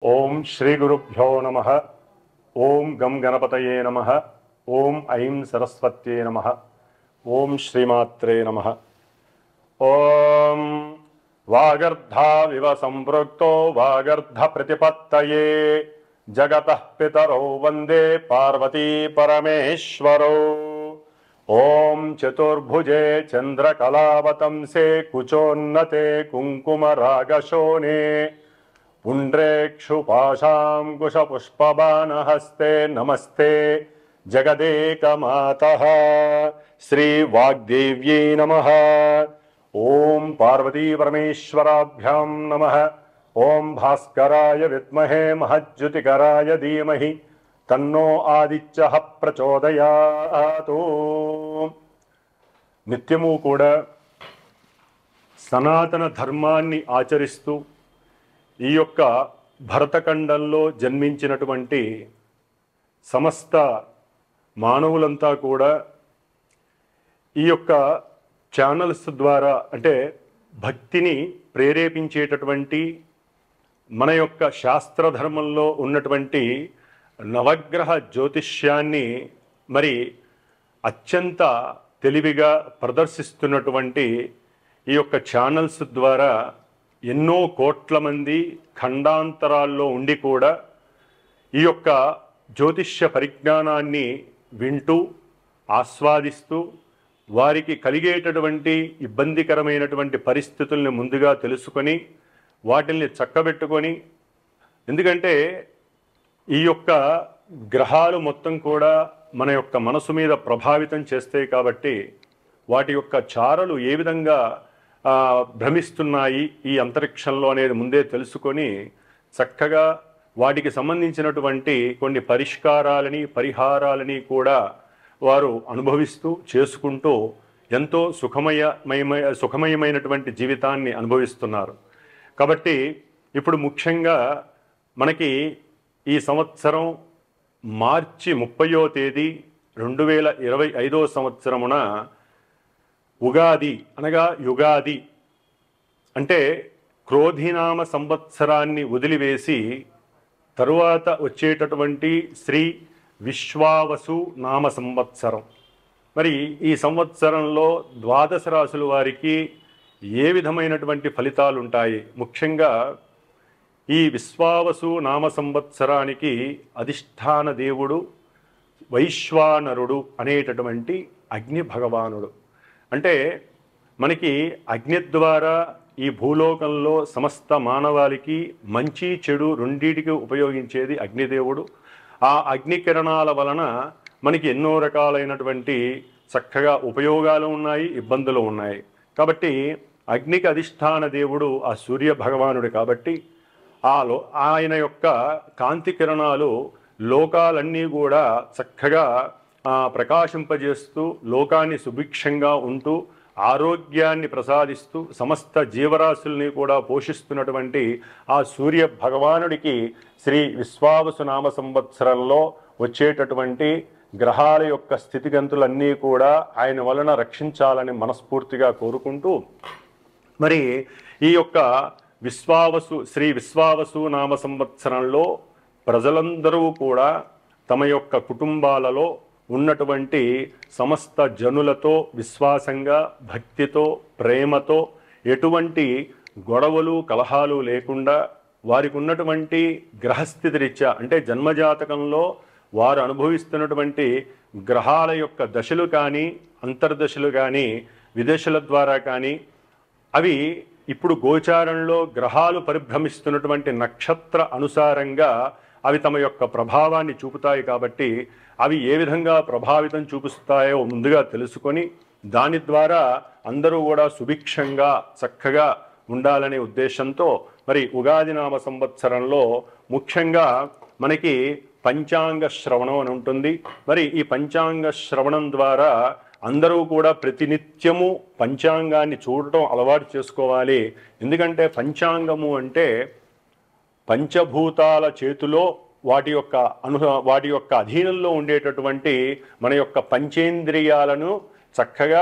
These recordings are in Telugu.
ओम श्री गुरुभ्यो नमः। ओम गम गणपतये नमः। ओम ऐं सरस्वत्यै नमः। ओम श्रीमात्रे नमः। ओम वागर्धाविव संपृक्तो वागर्ध प्रतिपत्तये जगतः पितरौ वंदे पार्वती परमेश्वरौ। ओम चतुर्भुजे चंद्रकलावतंसे कुचोन्नते कुंकुमरागशोणे पुण्ड्रेक्षुपाशाङ्कुशपुष्पबाणहस्ते नमस्ते जगदेकमातः श्रीवाग्देव्यै नमः। ओम पार्वती परमेश्वराभ्यां नमः। ओम भास्कराय विद्महे महज्योतिकराय धीमहि तन्नो आदित्यः प्रचोदयात्। నిత్యము కూడా సనాతన ధర్మాన్ని ఆచరిస్తూ ఈ యొక్క భరతఖండంలో జన్మించినటువంటి సమస్త మానవులంతా కూడా ఈ యొక్క ఛానల్స్ ద్వారా అంటే భక్తిని ప్రేరేపించేటటువంటి మన యొక్క శాస్త్రధర్మంలో ఉన్నటువంటి నవగ్రహ జ్యోతిష్యాన్ని మరి అత్యంత తెలివిగా ప్రదర్శిస్తున్నటువంటి ఈ యొక్క ఛానల్స్ ద్వారా ఎన్నో కోట్ల మంది ఖండాంతరాల్లో ఉండి కూడా ఈ యొక్క జ్యోతిష్య పరిజ్ఞానాన్ని వింటూ ఆస్వాదిస్తూ వారికి కలిగేటటువంటి ఇబ్బందికరమైనటువంటి పరిస్థితుల్ని ముందుగా తెలుసుకొని వాటిల్ని చక్కబెట్టుకొని, ఎందుకంటే ఈ యొక్క గ్రహాలు మొత్తం కూడా మన యొక్క మనసు మీద ప్రభావితం చేస్తాయి కాబట్టి వాటి యొక్క చారలు ఏ విధంగా భ్రమిస్తున్నాయి ఈ అంతరిక్షంలో అనేది ముందే తెలుసుకొని చక్కగా వాటికి సంబంధించినటువంటి కొన్ని పరిహారాలని కూడా వారు అనుభవిస్తూ చేసుకుంటూ ఎంతో సుఖమయమైనటువంటి జీవితాన్ని అనుభవిస్తున్నారు. కాబట్టి ఇప్పుడు ముఖ్యంగా మనకి ఈ సంవత్సరం మార్చి 30వ తేదీ 2025వ సంవత్సరమున ఉగాది అనగా యుగాది అంటే క్రోధినామ సంవత్సరాన్ని వదిలివేసి తరువాత వచ్చేటటువంటి శ్రీ విశ్వావసు నామ సంవత్సరం. మరి ఈ సంవత్సరంలో ద్వాదశ రాశుల వారికి ఏ విధమైనటువంటి ఫలితాలు ఉంటాయి? ముఖ్యంగా ఈ విశ్వావసు నామ సంవత్సరానికి అధిష్టాన దేవుడు వైశ్వానరుడు అనేటటువంటి అగ్ని భగవానుడు. అంటే మనకి అగ్ని ద్వారా ఈ భూలోకంలో సమస్త మానవాళికి మంచి చెడు రెండింటికి ఉపయోగించేది అగ్నిదేవుడు. ఆ అగ్ని కిరణాల వలన మనకి ఎన్నో రకాలైనటువంటి చక్కగా ఉపయోగాలు ఉన్నాయి, ఇబ్బందులు ఉన్నాయి. కాబట్టి అగ్నికి అధిష్టాన దేవుడు ఆ సూర్య భగవానుడు కాబట్టి ఆయన యొక్క కాంతి కిరణాలు లోకాలన్నీ కూడా చక్కగా ప్రకాశింపజేస్తూ లోకాన్ని సుభిక్షంగా ఉంటూ ఆరోగ్యాన్ని ప్రసాదిస్తూ సమస్త జీవరాశుల్ని కూడా పోషిస్తున్నటువంటి ఆ సూర్య భగవానుడికి శ్రీ విశ్వావసు నామ సంవత్సరంలో వచ్చేటటువంటి గ్రహాల యొక్క స్థితిగతులన్నీ కూడా ఆయన వలన రక్షించాలని మనస్ఫూర్తిగా కోరుకుంటూ, మరి ఈ యొక్క శ్రీ విశ్వావసు నామ సంవత్సరంలో ప్రజలందరూ కూడా తమ యొక్క కుటుంబాలలో ఉన్నటువంటి సమస్త జనులతో విశ్వాసంగా భక్తితో ప్రేమతో ఎటువంటి గొడవలు కలహాలు లేకుండా వారికి ఉన్నటువంటి గ్రహస్థితి రీత్యా అంటే జన్మజాతకంలో వారు అనుభవిస్తున్నటువంటి గ్రహాల యొక్క దశలు కానీ అంతర్దశలు కానీ విదశల ద్వారా కానీ అవి ఇప్పుడు గోచారంలో గ్రహాలు పరిభ్రమిస్తున్నటువంటి నక్షత్ర అనుసారంగా అవి తమ యొక్క ప్రభావాన్ని చూపుతాయి. కాబట్టి అవి ఏ విధంగా ప్రభావితం చూపిస్తాయో ముందుగా తెలుసుకొని దాని ద్వారా అందరూ కూడా సుభిక్షంగా చక్కగా ఉండాలనే ఉద్దేశంతో మరి ఉగాది నామ సంవత్సరంలో ముఖ్యంగా మనకి పంచాంగ శ్రవణం అని ఉంటుంది. మరి ఈ పంచాంగ శ్రవణం ద్వారా అందరూ కూడా ప్రతినిత్యము పంచాంగాన్ని చూడటం అలవాటు చేసుకోవాలి. ఎందుకంటే పంచాంగము అంటే పంచభూతాల చేతిలో వాటి యొక్క అధీనంలో ఉండేటటువంటి మన యొక్క పంచేంద్రియాలను చక్కగా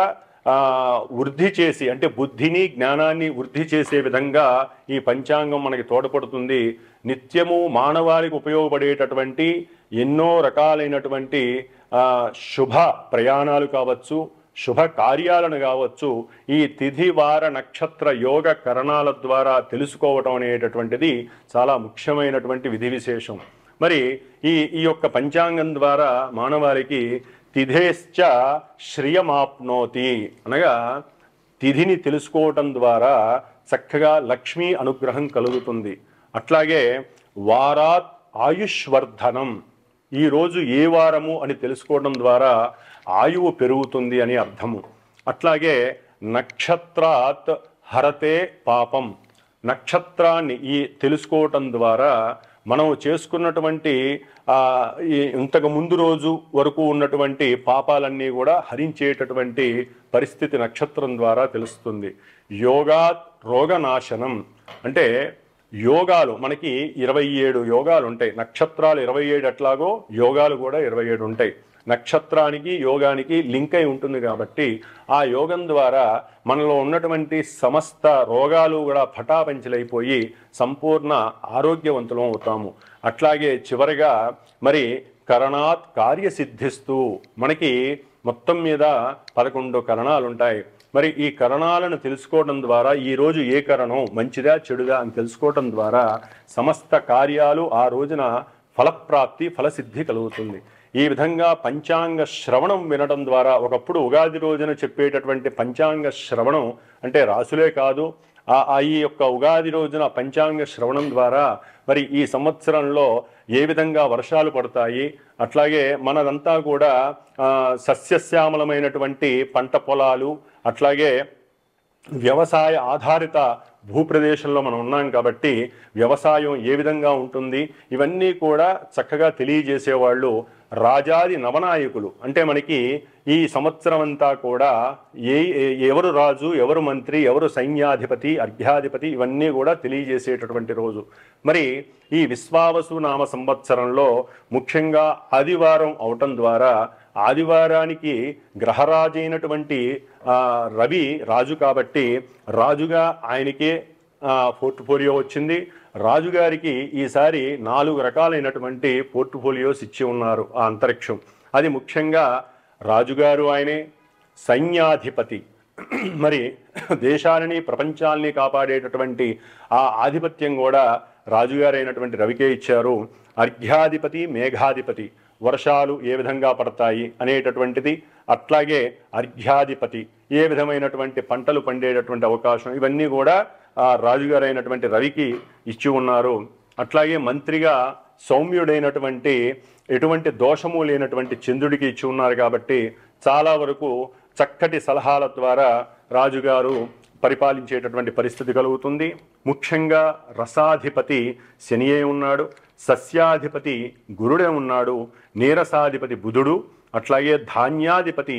వృద్ధి చేసి అంటే బుద్ధిని జ్ఞానాన్ని వృద్ధి చేసే విధంగా ఈ పంచాంగం మనకి తోడ్పడుతుంది. నిత్యము మానవాళికి ఉపయోగపడేటటువంటి ఎన్నో రకాలైనటువంటి శుభ ప్రయాణాలు కావచ్చు, శుభ కార్యాలను కావచ్చు, ఈ తిథి వార నక్షత్ర యోగ కరణాల ద్వారా తెలుసుకోవటం అనేటటువంటిది చాలా ముఖ్యమైనటువంటి విధి విశేషం. మరి ఈ యొక్క పంచాంగం ద్వారా మానవాళికి తిథేశ్చ శ్రియమాప్నోతి అనగా తిథిని తెలుసుకోవటం ద్వారా చక్కగా లక్ష్మీ అనుగ్రహం కలుగుతుంది. అట్లాగే వారాత్ ఆయుష్వర్ధనం, ఈరోజు ఏ వారము అని తెలుసుకోవడం ద్వారా ఆయువు పెరుగుతుంది అని అర్థము. అట్లాగే నక్షత్రాత్ హరతే పాపం, నక్షత్రాన్ని ఈ తెలుసుకోవటం ద్వారా మనం చేసుకున్నటువంటి ఇంతకు ముందు రోజు వరకు ఉన్నటువంటి పాపాలన్నీ కూడా హరించేటటువంటి పరిస్థితి నక్షత్రం ద్వారా తెలుస్తుంది. యోగాత్ రోగనాశనం, అంటే యోగాలు మనకి 27 యోగాలు ఉంటాయి. నక్షత్రాలు 27 ఎట్లాగో యోగాలు కూడా 27 ఉంటాయి. నక్షత్రానికి యోగానికి లింక్ అయి ఉంటుంది కాబట్టి ఆ యోగం ద్వారా మనలో ఉన్నటువంటి సమస్త రోగాలు కూడా పటాపంచలైపోయి సంపూర్ణ ఆరోగ్యవంతులం అవుతాము. అట్లాగే చివరిగా మరి కరణాత్ కార్యసిద్ధిస్తూ, మనకి మొత్తం మీద 11 కరణాలు ఉంటాయి. మరి ఈ కరణాలను తెలుసుకోవడం ద్వారా ఈరోజు ఏ కరణం మంచిదా చెడుదా అని తెలుసుకోవడం ద్వారా సమస్త కార్యాలు ఆ రోజున ఫలప్రాప్తి ఫలసిద్ధి కలుగుతుంది. ఈ విధంగా పంచాంగ శ్రవణం వినడం ద్వారా, ఒకప్పుడు ఉగాది రోజున చెప్పేటటువంటి పంచాంగ శ్రవణం అంటే రాసులే కాదు, ఈ యొక్క ఉగాది రోజున పంచాంగ శ్రవణం ద్వారా మరి ఈ సంవత్సరంలో ఏ విధంగా వర్షాలు పడతాయి, అట్లాగే మనదంతా కూడా సస్యశ్యామలమైనటువంటి పంట పొలాలు, అట్లాగే వ్యవసాయ ఆధారిత భూప్రదేశంలో మనం ఉన్నాం కాబట్టి వ్యవసాయం ఏ విధంగా ఉంటుంది ఇవన్నీ కూడా చక్కగా తెలియజేసేవాళ్ళు రాజాది నవనాయకులు. అంటే మనకి ఈ సంవత్సరం అంతా కూడా ఎవరు రాజు, ఎవరు మంత్రి, ఎవరు సైన్యాధిపతి, అర్ఘ్యాధిపతి ఇవన్నీ కూడా తెలియజేసేటటువంటి రోజు. మరి ఈ విశ్వావసు నామ సంవత్సరంలో ముఖ్యంగా ఆదివారం అవటం ద్వారా, ఆదివారానికి గ్రహరాజైనటువంటి రవి రాజు కాబట్టి రాజుగా ఆయనకే పోర్ట్ఫోలియో వచ్చింది. రాజుగారికి ఈసారి 4 రకాలైనటువంటి పోర్ట్ఫోలియోస్ ఇచ్చి ఉన్నారు ఆ అంతరిక్షం. అది ముఖ్యంగా రాజుగారు ఆయనే, సైన్యాధిపతి మరి దేశాలని ప్రపంచాలని కాపాడేటటువంటి ఆ ఆధిపత్యం కూడా రాజుగారైనటువంటి రవికే ఇచ్చారు. అర్ఘ్యాధిపతి, మేఘాధిపతి, వర్షాలు ఏ విధంగా పడతాయి అనేటటువంటిది, అట్లాగే అర్ఘ్యాధిపతి ఏ విధమైనటువంటి పంటలు పండేటటువంటి అవకాశం, ఇవన్నీ కూడా రాజుగారైనటువంటి రవికి ఇచ్చి ఉన్నారు. అట్లాగే మంత్రిగా సౌమ్యుడైనటువంటి ఎటువంటి దోషము లేనటువంటి చంద్రుడికి ఇచ్చి ఉన్నారు కాబట్టి చాలా వరకు చక్కటి సలహాల ద్వారా రాజుగారు పరిపాలించేటటువంటి పరిస్థితి కలుగుతుంది. ముఖ్యంగా రసాధిపతి శనియే ఉన్నాడు, సస్యాధిపతి గురుడే ఉన్నాడు, నీరసాధిపతి బుధుడు, అట్లాగే ధాన్యాధిపతి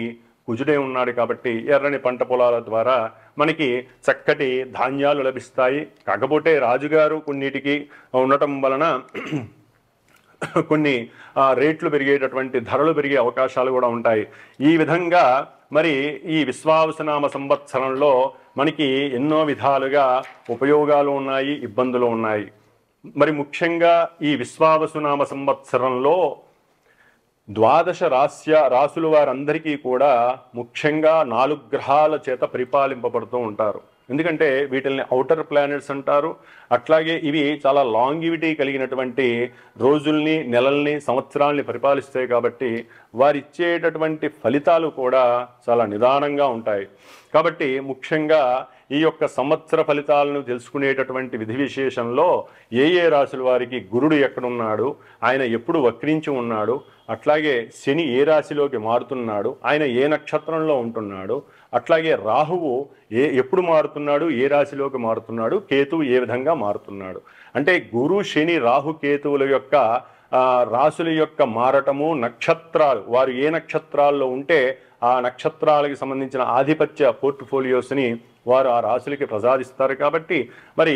కుజుడే ఉన్నాడు కాబట్టి ఎర్రని పంట పొలాల ద్వారా మనకి చక్కటి ధాన్యాలు లభిస్తాయి. కాకపోతే రాజుగారు కొన్నిటికి ఉండటం వలన కొన్ని రేట్లు పెరిగేటటువంటి ధరలు పెరిగే అవకాశాలు కూడా ఉంటాయి. ఈ విధంగా మరి ఈ విశ్వావసునామ సంవత్సరంలో మనకి ఎన్నో విధాలుగా ఉపయోగాలు ఉన్నాయి, ఇబ్బందులు ఉన్నాయి. మరి ముఖ్యంగా ఈ విశ్వావసునామ సంవత్సరంలో 12 రాసుల వారందరికీ కూడా ముఖ్యంగా 4 గ్రహాల చేత పరిపాలింపబడుతూ ఉంటారు. ఎందుకంటే వీటిల్ని ఔటర్ ప్లానెట్స్ అంటారు. అట్లాగే ఇవి చాలా లాంగివిటీ కలిగినటువంటి రోజుల్ని, నెలల్ని, సంవత్సరాల్ని పరిపాలిస్తాయి కాబట్టి వారిచ్చేటటువంటి ఫలితాలు కూడా చాలా నిదానంగా ఉంటాయి. కాబట్టి ముఖ్యంగా ఈ యొక్క సంవత్సర ఫలితాలను తెలుసుకునేటటువంటి విధి విశేషంలో ఏ రాశుల వారికి గురుడు ఎక్కడున్నాడు, ఆయన ఎప్పుడు వక్రించి ఉన్నాడు, అట్లాగే శని ఏ రాశిలోకి మారుతున్నాడు, ఆయన ఏ నక్షత్రంలో ఉంటున్నాడు, అట్లాగే రాహువు ఎప్పుడు మారుతున్నాడు, ఏ రాశిలోకి మారుతున్నాడు, కేతువు ఏ విధంగా మారుతున్నాడు. అంటే గురు, శని, రాహు, కేతువుల యొక్క రాశుల యొక్క మారటము, నక్షత్రాలు వారు ఏ నక్షత్రాల్లో ఉంటే ఆ నక్షత్రాలకు సంబంధించిన ఆధిపత్య పోర్ట్ఫోలియోస్ని వారు ఆ రాశులకి ప్రసాదిస్తారు. కాబట్టి మరి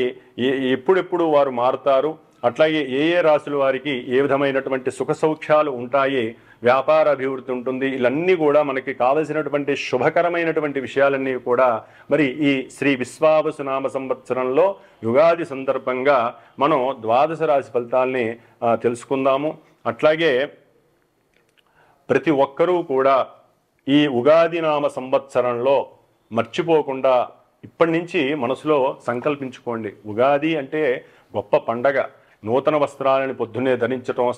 ఎప్పుడెప్పుడు వారు మారుతారు, అట్లాగే ఏ ఏ రాశుల వారికి ఏ విధమైనటువంటి సుఖ సౌఖ్యాలు ఉంటాయి, వ్యాపార అభివృద్ధి ఉంటుంది, ఇవన్నీ కూడా మనకి కావలసినటువంటి శుభకరమైనటువంటి విషయాలన్నీ కూడా మరి ఈ శ్రీ విశ్వావసు నామ సంవత్సరంలో యుగాది సందర్భంగా మనం ద్వాదశ రాశి ఫలితాల్ని తెలుసుకుందాము. అట్లాగే ప్రతి ఒక్కరూ కూడా ఈ ఉగాది నామ సంవత్సరంలో మర్చిపోకుండా ఇప్పటి నుంచి మనసులో సంకల్పించుకోండి. ఉగాది అంటే గొప్ప పండగ. నూతన వస్త్రాలను పొద్దున్నే ధరించడం,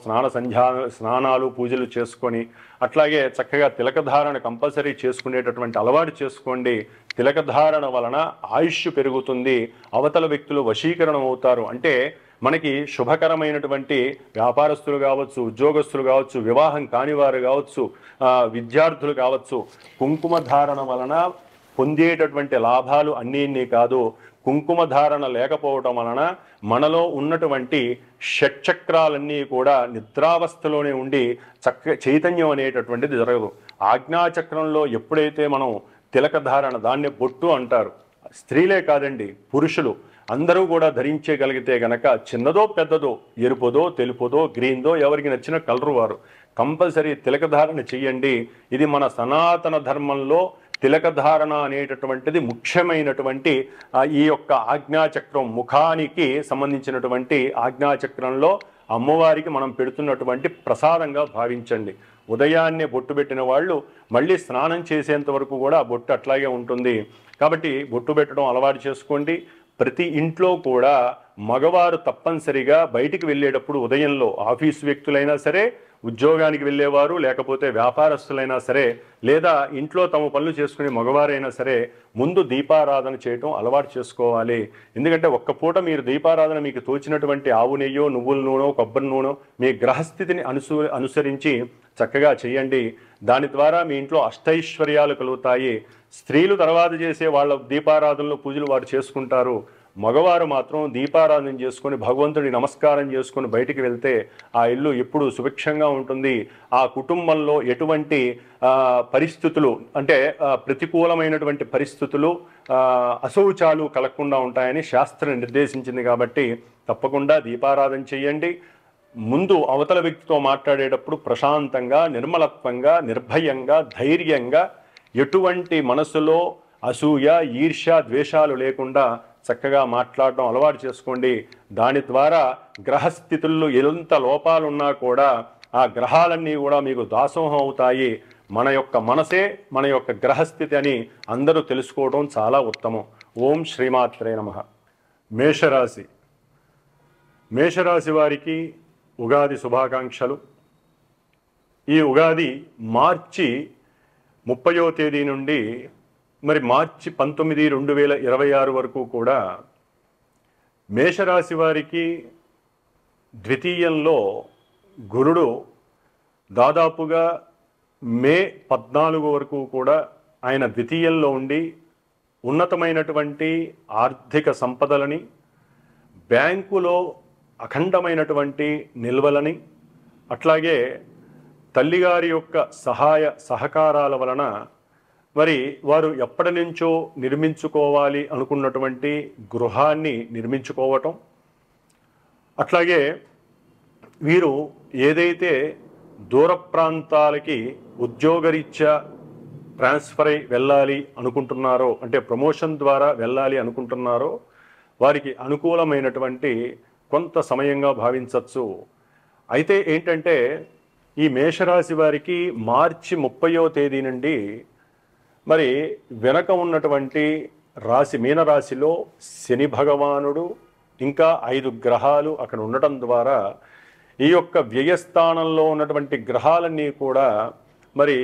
స్నానాలు పూజలు చేసుకొని అట్లాగే చక్కగా తిలకధారణ కంపల్సరీ చేసుకునేటటువంటి అలవాటు చేసుకోండి. తిలకధారణ వలన ఆయుష్ పెరుగుతుంది, అవతల వ్యక్తులు వశీకరణం అవుతారు. అంటే మనకి శుభకరమైనటువంటి వ్యాపారస్తులు కావచ్చు, ఉద్యోగస్తులు కావచ్చు, వివాహం కానివారు కావచ్చు, విద్యార్థులు కావచ్చు, కుంకుమ ధారణ వలన పొందేటటువంటి లాభాలు అన్నీ కాదు, కుంకుమ ధారణ లేకపోవటం వలన మనలో ఉన్నటువంటి షట్చక్రాలన్నీ కూడా నిద్రావస్థలోనే ఉండి చైతన్యం అనేటటువంటిది జరగదు. ఆజ్ఞాచక్రంలో ఎప్పుడైతే మనం తిలక ధారణ, దాన్ని బొట్టు అంటారు, స్త్రీలే కాదండి పురుషులు అందరూ కూడా ధరించగలిగితే గనక చిన్నదో పెద్దదో, ఎరుపుదో తెలుపుదో గ్రీన్దో ఎవరికి నచ్చిన కలరు వారు కంపల్సరీ తిలక ధారణ చెయ్యండి. ఇది మన సనాతన ధర్మంలో తిలకధారణ అనేటటువంటిది ముఖ్యమైనటువంటి ఈ యొక్క ఆజ్ఞాచక్రం, ముఖానికి సంబంధించినటువంటి ఆజ్ఞాచక్రంలో అమ్మవారికి మనం పెడుతున్నటువంటి ప్రసాదంగా భావించండి. ఉదయాన్నే బొట్టు పెట్టిన వాళ్ళు మళ్ళీ స్నానం చేసేంత వరకు కూడా ఆ బొట్టు అట్లాగే ఉంటుంది. కాబట్టి బొట్టు పెట్టడం అలవాటు చేసుకోండి. ప్రతి ఇంట్లో కూడా మగవారు తప్పనిసరిగా బయటికి వెళ్ళేటప్పుడు ఉదయంలో ఆఫీసు వ్యక్తులైనా సరే, ఉద్యోగానికి వెళ్ళేవారు, లేకపోతే వ్యాపారస్తులైనా సరే, లేదా ఇంట్లో తమ పనులు చేసుకునే మగవారైనా సరే ముందు దీపారాధన చేయటం అలవాటు చేసుకోవాలి. ఎందుకంటే ఒక్క పూట మీరు దీపారాధన మీకు తోచినటువంటి ఆవు నెయ్యో, నువ్వుల నూనె, కొబ్బరి నూనె మీ గ్రహస్థితిని అనుసరించి చక్కగా చేయండి. దాని ద్వారా మీ ఇంట్లో అష్టైశ్వర్యాలు కలుగుతాయి. స్త్రీలు తర్వాత చేసే వాళ్ళ దీపారాధనలు పూజలు వారు చేసుకుంటారు. మగవారు మాత్రం దీపారాధన చేసుకొని భగవంతుడి నమస్కారం చేసుకొని బయటికి వెళ్తే ఆ ఇల్లు ఎప్పుడు సుభిక్షంగా ఉంటుంది. ఆ కుటుంబంలో ఎటువంటి పరిస్థితులు అంటే ప్రతికూలమైనటువంటి పరిస్థితులు, అశౌచాలు కలగకుండా ఉంటాయని శాస్త్రం నిర్దేశించింది. కాబట్టి తప్పకుండా దీపారాధన చేయండి. ముందు అవతల వ్యక్తితో మాట్లాడేటప్పుడు ప్రశాంతంగా, నిర్మలత్వంగా, నిర్భయంగా, ధైర్యంగా, ఎటువంటి మనసులో అసూయ, ఈర్ష్య, ద్వేషాలు లేకుండా చక్కగా మాట్లాడడం అలవాటు చేసుకోండి. దాని ద్వారా గ్రహస్థితుల్లో ఎంత లోపాలున్నా కూడా ఆ గ్రహాలన్నీ కూడా మీకు దాసోహం అవుతాయి. మన యొక్క మనసే మన యొక్క గ్రహస్థితి అని అందరూ తెలుసుకోవడం చాలా ఉత్తమం. ఓం శ్రీమాత్రే నమః. మేషరాశి. మేషరాశి వారికి ఉగాది శుభాకాంక్షలు. ఈ ఉగాది మార్చి 30వ తేదీ నుండి మరి మార్చి 19, 2026 వరకు కూడా మేషరాశి వారికి ద్వితీయంలో గురుడు దాదాపుగా మే 14 వరకు కూడా ఆయన ద్వితీయంలో ఉండి ఉన్నతమైనటువంటి ఆర్థిక సంపదలని, బ్యాంకులో అఖండమైనటువంటి నిల్వలని, అట్లాగే తల్లిగారి యొక్క సహాయ సహకారాల వలన మరి వారు ఎప్పటి నుంచో నిర్మించుకోవాలి అనుకున్నటువంటి గృహాన్ని నిర్మించుకోవటం, అట్లాగే వీరు ఏదైతే దూర ప్రాంతాలకి ఉద్యోగరీత్యా ట్రాన్స్ఫర్ అయి వెళ్ళాలి అనుకుంటున్నారో, అంటే ప్రమోషన్ ద్వారా వెళ్ళాలి అనుకుంటున్నారో వారికి అనుకూలమైనటువంటి కొంత సమయంగా భావించవచ్చు. అయితే ఏంటంటే ఈ మేషరాశి వారికి మార్చి 30వ తేదీ నుండి మరి వెనక ఉన్నటువంటి రాశి మీనరాశిలో శని భగవానుడు ఇంకా 5 గ్రహాలు అక్కడ ఉండటం ద్వారా ఈ యొక్క వ్యయస్థానంలో ఉన్నటువంటి గ్రహాలన్నీ కూడా మరి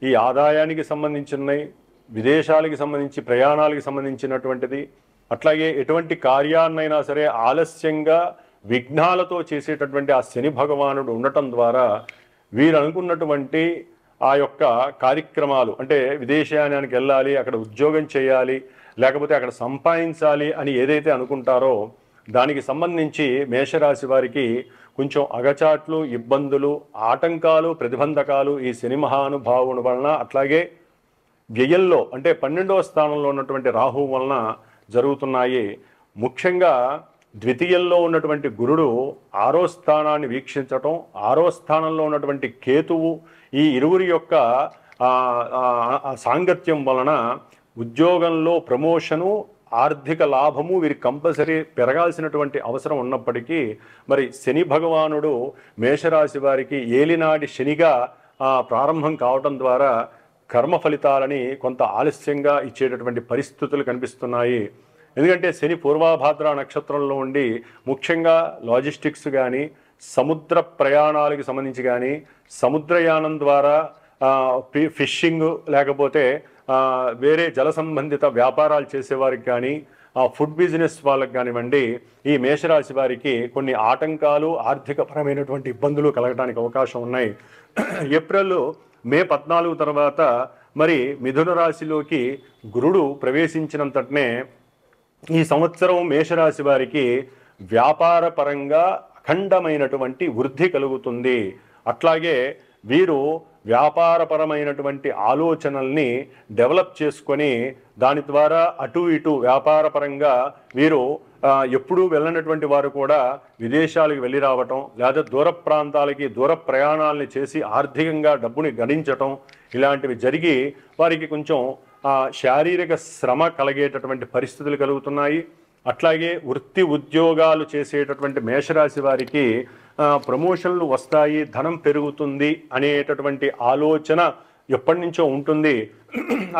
ఈ ఆదాయానికి సంబంధించినవి, విదేశాలకు సంబంధించి ప్రయాణాలకు సంబంధించినటువంటిది, అట్లాగే ఎటువంటి కార్యాన్నైనా సరే ఆలస్యంగా విఘ్నాలతో చేసేటటువంటి ఆ శని భగవానుడు ఉండటం ద్వారా వీరు అనుకున్నటువంటి ఆ యొక్క కార్యక్రమాలు, అంటే విదేశానికి వెళ్ళాలి, అక్కడ ఉద్యోగం చేయాలి, లేకపోతే అక్కడ సంపాదించాలి అని ఏదైతే అనుకుంటారో దానికి సంబంధించి మేషరాశి వారికి కొంచెం అగచాట్లు, ఇబ్బందులు, ఆటంకాలు, ప్రతిబంధకాలు ఈ శని మహానుభావుని వలన, అట్లాగే వ్యయంలో అంటే 12వ స్థానంలో ఉన్నటువంటి రాహువు వలన జరుగుతున్నాయి. ముఖ్యంగా ద్వితీయంలో ఉన్నటువంటి గురుడు 6వ స్థానాన్ని వీక్షించటం, 6వ స్థానంలో ఉన్నటువంటి కేతువు, ఈ ఇరువురి యొక్క సాంగత్యం వలన ఉద్యోగంలో ప్రమోషను, ఆర్థిక లాభము వీరికి కంపల్సరీ పెరగాల్సినటువంటి అవసరం ఉన్నప్పటికీ మరి శని భగవానుడు మేషరాశి వారికి ఏలినాటి శనిగా ప్రారంభం కావటం ద్వారా కర్మ ఫలితాలని కొంత ఆలస్యంగా ఇచ్చేటటువంటి పరిస్థితులు కనిపిస్తున్నాయి. ఎందుకంటే శని పూర్వభాద్ర నక్షత్రంలో ఉండి ముఖ్యంగా లాజిస్టిక్స్ కానీ, సముద్ర ప్రయాణాలకు సంబంధించి కానీ, సముద్రయానం ద్వారా ఫిషింగ్ లేకపోతే వేరే జల సంబంధిత వ్యాపారాలు చేసేవారికి కానీ, ఫుడ్ బిజినెస్ వాళ్ళకి కానివ్వండి, ఈ మేషరాశి వారికి కొన్ని ఆటంకాలు, ఆర్థికపరమైనటువంటి ఇబ్బందులు కలగడానికి అవకాశం ఉన్నాయి. ఏప్రిల్ మే 14 తర్వాత మరి మిథున రాశిలోకి గురుడు ప్రవేశించినంతటనే ఈ సంవత్సరం మేషరాశి వారికి వ్యాపార పరంగా అఖండమైనటువంటి వృద్ధి కలుగుతుంది. అట్లాగే వీరు వ్యాపారపరమైనటువంటి ఆలోచనల్ని డెవలప్ చేసుకొని దాని ద్వారా అటు ఇటు వ్యాపారపరంగా వీరు ఎప్పుడూ వెళ్ళినటువంటి వారు కూడా విదేశాలకు వెళ్ళి రావటం, లేదా దూర ప్రాంతాలకి దూర ప్రయాణాలని చేసి ఆర్థికంగా డబ్బుని గడించటం, ఇలాంటివి జరిగి వారికి కొంచెం శారీరక శ్రమ కలిగేటటువంటి పరిస్థితులు కలుగుతున్నాయి. అట్లాగే వృత్తి ఉద్యోగాలు చేసేటటువంటి మేషరాశి వారికి ప్రమోషన్లు వస్తాయి, ధనం పెరుగుతుంది అనేటటువంటి ఆలోచన ఎప్పటి నుంచో ఉంటుంది.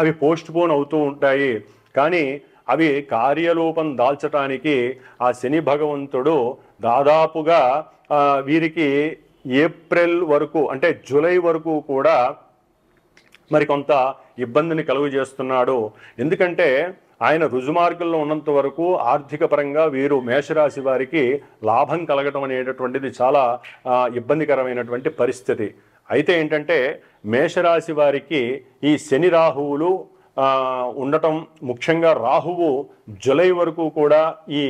అవి పోస్ట్ పోన్ అవుతూ ఉంటాయి. కానీ అవి కార్యరూపం దాల్చడానికి ఆ శని భగవంతుడు దాదాపుగా వీరికి ఏప్రిల్ వరకు అంటే జూలై వరకు కూడా మరి కొంత ఇబ్బందిని కలుగజేస్తున్నాడు. ఎందుకంటే ఆయన రుజుమార్గంలో ఉన్నంత వరకు ఆర్థిక పరంగా వీరు మేషరాశి వారికి లాభం కలగటం అనేటటువంటిది చాలా ఇబ్బందికరమైనటువంటి పరిస్థితి. అయితే ఏంటంటే మేషరాశి వారికి ఈ శని రాహువులు ఉండటం, ముఖ్యంగా రాహువు జూలై వరకు కూడా ఈ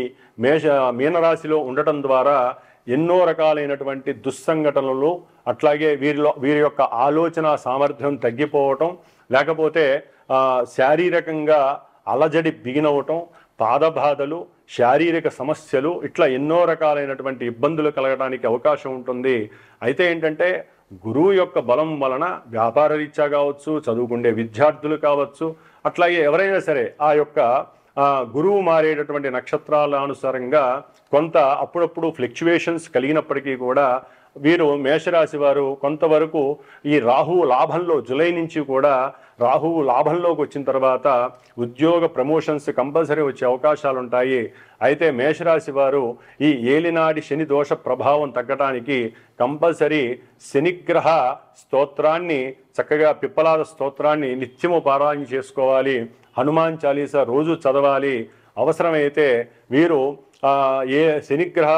మీనరాశిలో ఉండటం ద్వారా ఎన్నో రకాలైనటువంటి దుస్సంఘటనలు, అట్లాగే వీరి యొక్క ఆలోచన సామర్థ్యం తగ్గిపోవటం, లేకపోతే శారీరకంగా అలజడి బిగినవటం, పాదబాధలు, శారీరక సమస్యలు, ఇట్లా ఎన్నో రకాలైనటువంటి ఇబ్బందులు కలగడానికి అవకాశం ఉంటుంది. అయితే ఏంటంటే గురువు యొక్క బలం వలన వ్యాపార రీత్యా కావచ్చు, చదువుకునే విద్యార్థులు కావచ్చు, అట్లాగే ఎవరైనా సరే ఆ యొక్క గురువు మారేటటువంటి నక్షత్రాల అనుసారంగా కొంత అప్పుడప్పుడు ఫ్లక్చువేషన్స్ కలిగినప్పటికీ కూడా వీరు మేషరాశి వారు కొంతవరకు ఈ రాహువు లాభంలో జూలై నుంచి కూడా రాహువు లాభంలోకి వచ్చిన తర్వాత ఉద్యోగ ప్రమోషన్స్ కంపల్సరీ వచ్చే అవకాశాలు ఉంటాయి. అయితే మేషరాశి వారు ఈ ఏలినాడి శని దోష ప్రభావం తగ్గడానికి కంపల్సరీ శనిగ్రహ స్తోత్రాన్ని, చక్కగా పిప్పలాద స్తోత్రాన్ని నిత్యము పారాయణ చేసుకోవాలి. హనుమాన్ చాలీసా రోజు చదవాలి. అవసరమైతే వీరు శనిగ్రహ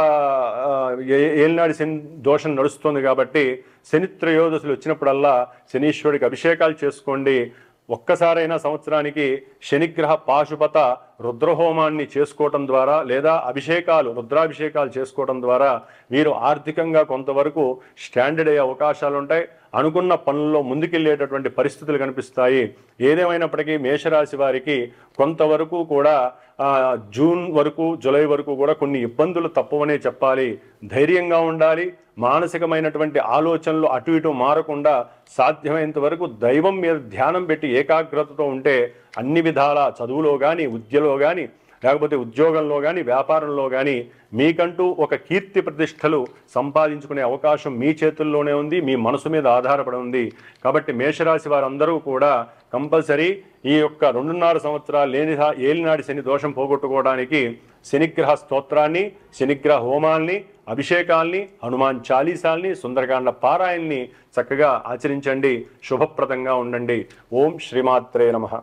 ఏలినాడి శని దోషం నడుస్తుంది కాబట్టి శని త్రయోదశులు వచ్చినప్పుడల్లా శనీశ్వరుడికి అభిషేకాలు చేసుకోండి. ఒక్కసారైనా సంవత్సరానికి శనిగ్రహ పాశుపత రుద్రహోమాన్ని చేసుకోవటం ద్వారా లేదా రుద్రాభిషేకాలు చేసుకోవటం ద్వారా వీరు ఆర్థికంగా కొంతవరకు స్టాండర్డ్ అయ్యే అవకాశాలు ఉంటాయి. అనుకున్న పనుల్లో ముందుకెళ్ళేటటువంటి పరిస్థితులు కనిపిస్తాయి. ఏదేమైనప్పటికీ మేషరాశి వారికి కొంతవరకు కూడా జూన్ వరకు జూలై వరకు కూడా కొన్ని ఇబ్బందులు తప్పవనే చెప్పాలి. ధైర్యంగా ఉండాలి. మానసికమైనటువంటి ఆలోచనలు అటు ఇటు మారకుండా సాధ్యమైనంత వరకు దైవం మీద ధ్యానం పెట్టి ఏకాగ్రతతో ఉంటే అన్ని విధాల చదువులో కానీ, విద్యలో కానీ, లేకపోతే ఉద్యోగంలో కానీ, వ్యాపారంలో కానీ మీకంటూ ఒక కీర్తి ప్రతిష్టలు సంపాదించుకునే అవకాశం మీ చేతుల్లోనే ఉంది, మీ మనసు మీద ఆధారపడి ఉంది. కాబట్టి మేషరాశి వారందరూ కూడా కంపల్సరీ ఈ యొక్క 2.5 సంవత్సరాలు ఏలినాడి శని దోషం పోగొట్టుకోవడానికి శనిగ్రహ స్తోత్రాన్ని, శనిగ్రహ హోమాల్ని, అభిషేకాల్ని, హనుమాన్ చాలీసాల్ని, సుందరకాండ పారాయణని చక్కగా ఆచరించండి. శుభప్రదంగా ఉండండి. ఓం శ్రీమాత్రే నమః.